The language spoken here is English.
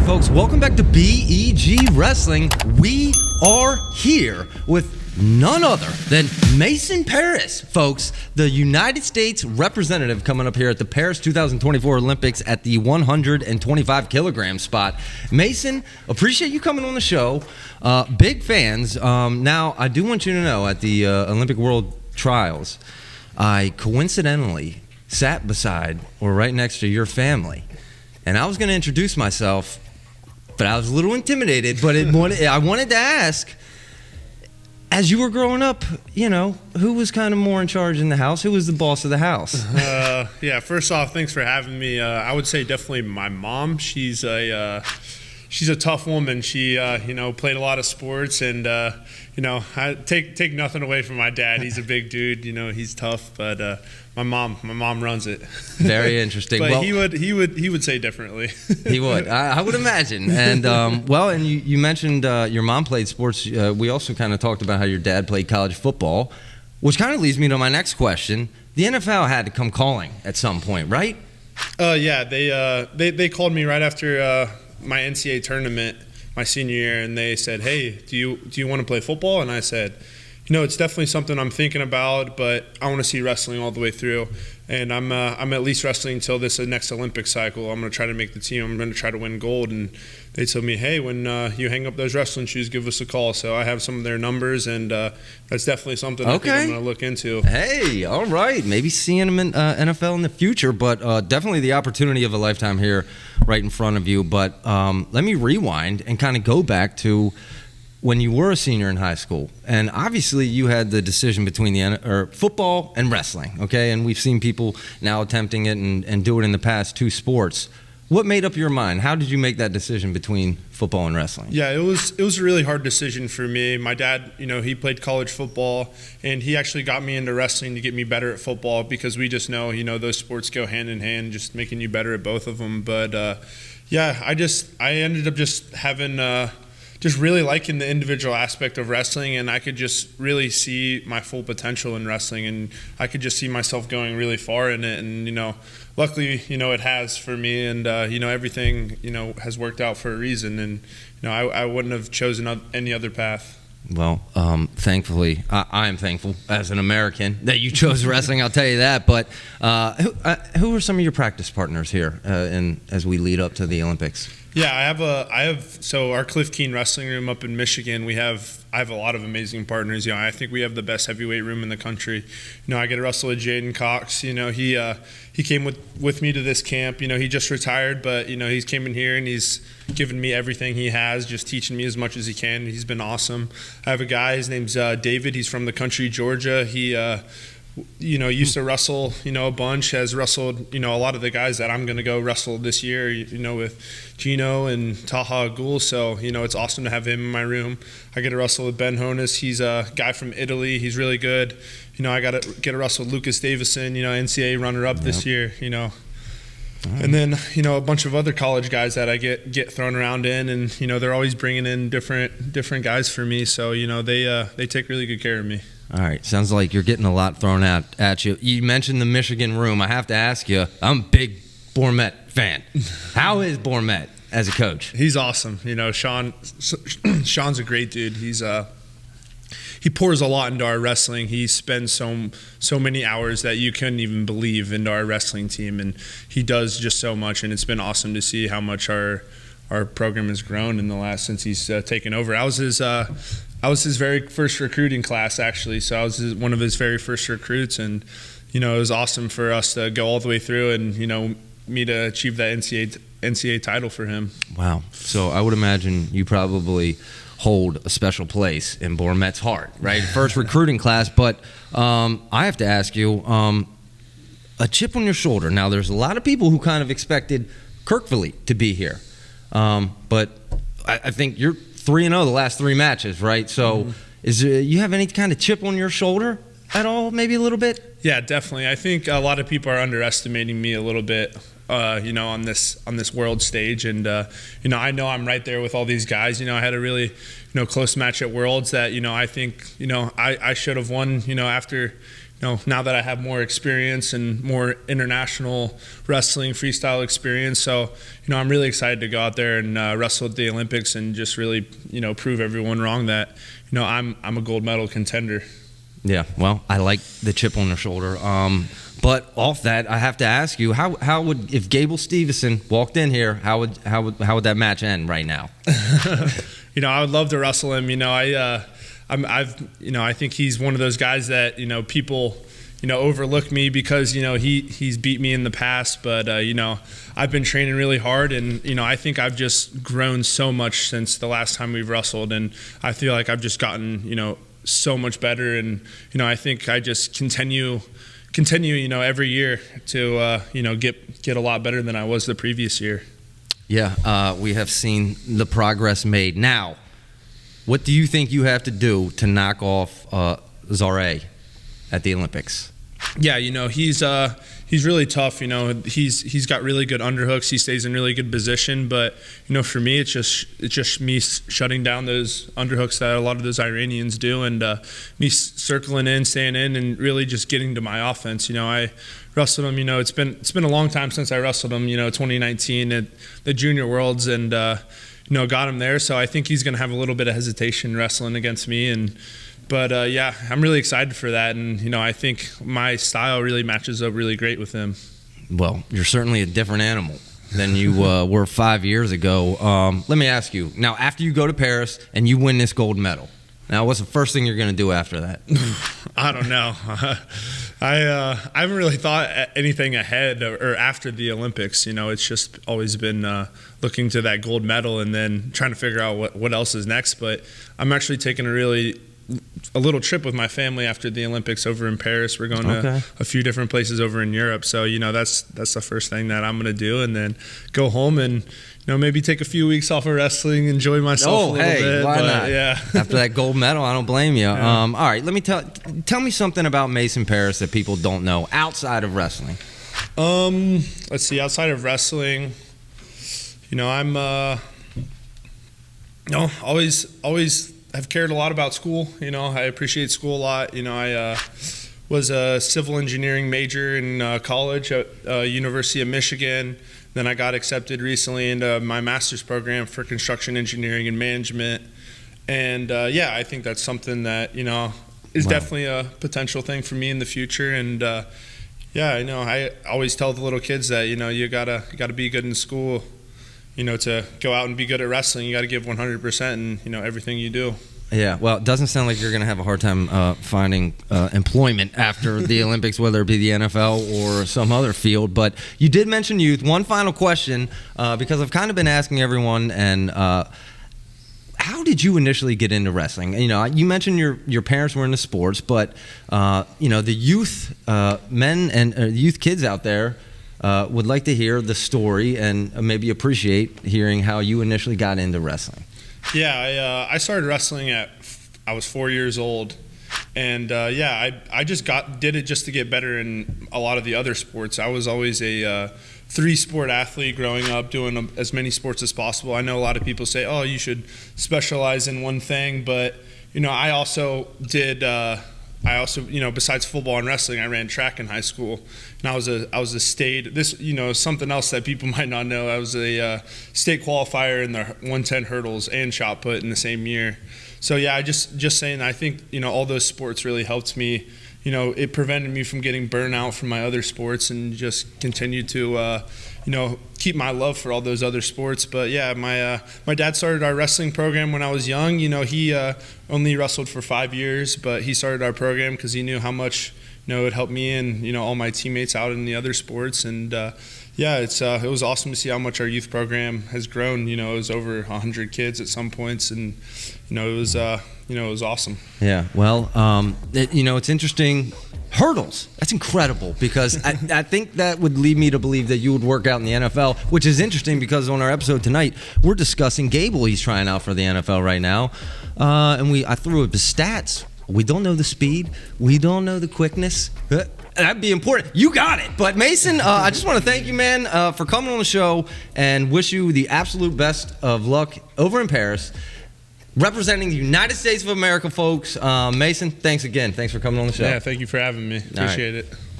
folks. Welcome back to BEG Wrestling. We are here with none other than Mason Parris, folks, the United States representative coming up here at the Paris 2024 Olympics at the 125 kilogram spot. Mason, appreciate you coming on the show. Big fans. Now, I do want you to know at the Olympic World Trials, I coincidentally sat beside or right next to your family. And I was going to introduce myself, but I was a little intimidated. But I wanted to ask, as you were growing up, you know, who was kind of more in charge in the house? Who was the boss of the house? Yeah, first off, thanks for having me. I would say definitely my mom. She's a tough woman. She, played a lot of sports, and I take nothing away from my dad. He's a big dude. He's tough, but my mom runs it. Very interesting. But he would say differently. He would. I would imagine. And and you mentioned your mom played sports. We also kind of talked about how your dad played college football, which kind of leads me to my next question. The NFL had to come calling at some point, right? Yeah, they called me right after my NCAA tournament my senior year, and they said, "Hey, do you want to play football?" And I said, it's definitely something I'm thinking about, but I want to see wrestling all the way through. And I'm at least wrestling until this next Olympic cycle. I'm going to try to make the team. I'm going to try to win gold. And they told me, hey, when you hang up those wrestling shoes, give us a call. So I have some of their numbers, and that's definitely something I think I'm going to look into. Hey, all right. Maybe seeing them in NFL in the future, but definitely the opportunity of a lifetime here right in front of you. But let me rewind and kind of go back to when you were a senior in high school, and obviously you had the decision between football and wrestling, okay? And we've seen people now attempting it and do it in the past two sports. What made up your mind? How did you make that decision between football and wrestling? Yeah, it was a really hard decision for me. My dad, he played college football, and he actually got me into wrestling to get me better at football, because we just know, those sports go hand in hand, just making you better at both of them. But I ended up just having just really liking the individual aspect of wrestling, and I could just really see my full potential in wrestling, and I could just see myself going really far in it. And luckily, it has for me, and everything has worked out for a reason, and I wouldn't have chosen any other path. Well, thankfully, I am thankful as an American that you chose wrestling. I'll tell you that. But who are some of your practice partners here as we lead up to the Olympics? Yeah, I have our Cliff Keen Wrestling Room up in Michigan. I have a lot of amazing partners. I think we have the best heavyweight room in the country. I get to wrestle with Jaden Cox. He came with me to this camp. He just retired, but he's came in here and he's given me everything he has, just teaching me as much as he can. He's been awesome. I have a guy. His name's David. He's from the country, Georgia. He used to wrestle, a bunch, has wrestled, a lot of the guys that I'm going to go wrestle this year, with Gino and Taha Ghul. So, it's awesome to have him in my room. I get to wrestle with Ben Honus. He's a guy from Italy. He's really good. I got to get to wrestle with Lucas Davison, NCAA runner-up this year, And then, a bunch of other college guys that I get thrown around in, and, they're always bringing in different guys for me. So, they take really good care of me. All right. Sounds like you're getting a lot thrown at you. You mentioned the Michigan room. I have to ask you, I'm a big Bourmet fan. How is Bourmet as a coach? He's awesome. Sean's a great dude. He pours a lot into our wrestling. He spends so many hours that you couldn't even believe into our wrestling team, and he does just so much, and it's been awesome to see how much our program has grown in the last since he's taken over. I was his very first recruiting class, actually, so I was one of his very first recruits, and it was awesome for us to go all the way through and me to achieve that NCAA title for him. Wow. So I would imagine you probably hold a special place in Bourmet's heart, right? First recruiting class, but I have to ask you, a chip on your shoulder. Now, there's a lot of people who kind of expected Kirkville to be here, but I think you're 3-0 the last three matches, right? So you have any kind of chip on your shoulder at all, maybe a little bit? Yeah, definitely. I think a lot of people are underestimating me a little bit, on this world stage. And, I know I'm right there with all these guys. I had a really, close match at Worlds that, I think, I should have won, after, now that I have more experience and more international wrestling freestyle experience. So, I'm really excited to go out there and wrestle at the Olympics and just really, prove everyone wrong that, I'm a gold medal contender. Yeah, well, I like the chip on their shoulder. But off that, I have to ask you, how would, if Gable Steveson walked in here, how would that match end right now? I would love to wrestle him. I think he's one of those guys that people overlook me because he's beat me in the past, but I've been training really hard, and I think I've just grown so much since the last time we've wrestled, and I feel like I've just gotten so much better, and I think I just continue every year to get a lot better than I was the previous year. Yeah, we have seen the progress made. Now, what do you think you have to do to knock off Zareh at the Olympics? Yeah, he's really tough. He's got really good underhooks. He stays in really good position. But for me, it's just me shutting down those underhooks that a lot of those Iranians do, and me circling in, staying in, and really just getting to my offense. I wrestled him. It's been a long time since I wrestled him. 2019 at the Junior Worlds, and got him there. So I think he's going to have a little bit of hesitation wrestling against me, But I'm really excited for that, and I think my style really matches up really great with him. Well, you're certainly a different animal than you were 5 years ago. Let me ask you, now after you go to Paris and you win this gold medal, now what's the first thing you're going to do after that? I don't know. I haven't really thought anything ahead or after the Olympics. It's just always been looking to that gold medal and then trying to figure out what else is next. But I'm actually taking a little trip with my family after the Olympics over in Paris. We're going to a few different places over in Europe. So, that's the first thing that I'm going to do, and then go home and, maybe take a few weeks off of wrestling, enjoy myself a little bit. Why not? Yeah. After that gold medal, I don't blame you. Yeah. All right, let me tell me something about Mason Parris that people don't know outside of wrestling. Let's see, outside of wrestling, I'm always I've cared a lot about school. I appreciate school a lot. I was a civil engineering major in college at University of Michigan. Then I got accepted recently into my master's program for construction engineering and management. And I think that's something that is definitely a potential thing for me in the future. And I always tell the little kids that you gotta be good in school. To go out and be good at wrestling, you got to give 100% in everything you do. Yeah, well, it doesn't sound like you're going to have a hard time finding employment after the Olympics, whether it be the NFL or some other field. But you did mention youth. One final question, because I've kind of been asking everyone, and how did you initially get into wrestling? You mentioned your parents were into sports, but the youth men and youth kids out there would like to hear the story and maybe appreciate hearing how you initially got into wrestling. Yeah, I started wrestling I was 4 years old, and I just did it just to get better in a lot of the other sports. I was always a 3-sport athlete growing up, doing as many sports as possible. I know a lot of people say, oh, you should specialize in one thing, but I also did. Besides football and wrestling, I ran track in high school, and I was a state. Something else that people might not know. I was a state qualifier in the 110 hurdles and shot put in the same year. So I just saying. I think all those sports really helped me. It prevented me from getting burnout from my other sports, and just continued to keep my love for all those other sports. But my dad started our wrestling program when I was young. He only wrestled for 5 years, but he started our program because he knew how much it helped me and all my teammates out in the other sports. And it was awesome to see how much our youth program has grown. It was over 100 kids at some points, and it was awesome. Yeah, well, it's interesting. Hurdles, that's incredible, because I think that would lead me to believe that you would work out in the NFL, which is interesting because on our episode tonight, we're discussing Gable. He's trying out for the NFL right now, and I threw up his stats. We don't know the speed. We don't know the quickness. That'd be important. You got it. But Mason, I just want to thank you, man, for coming on the show, and wish you the absolute best of luck over in Paris. representing the United States of America, folks. Mason, thanks again. Thanks for coming on the show. Yeah, thank you for having me. Appreciate it.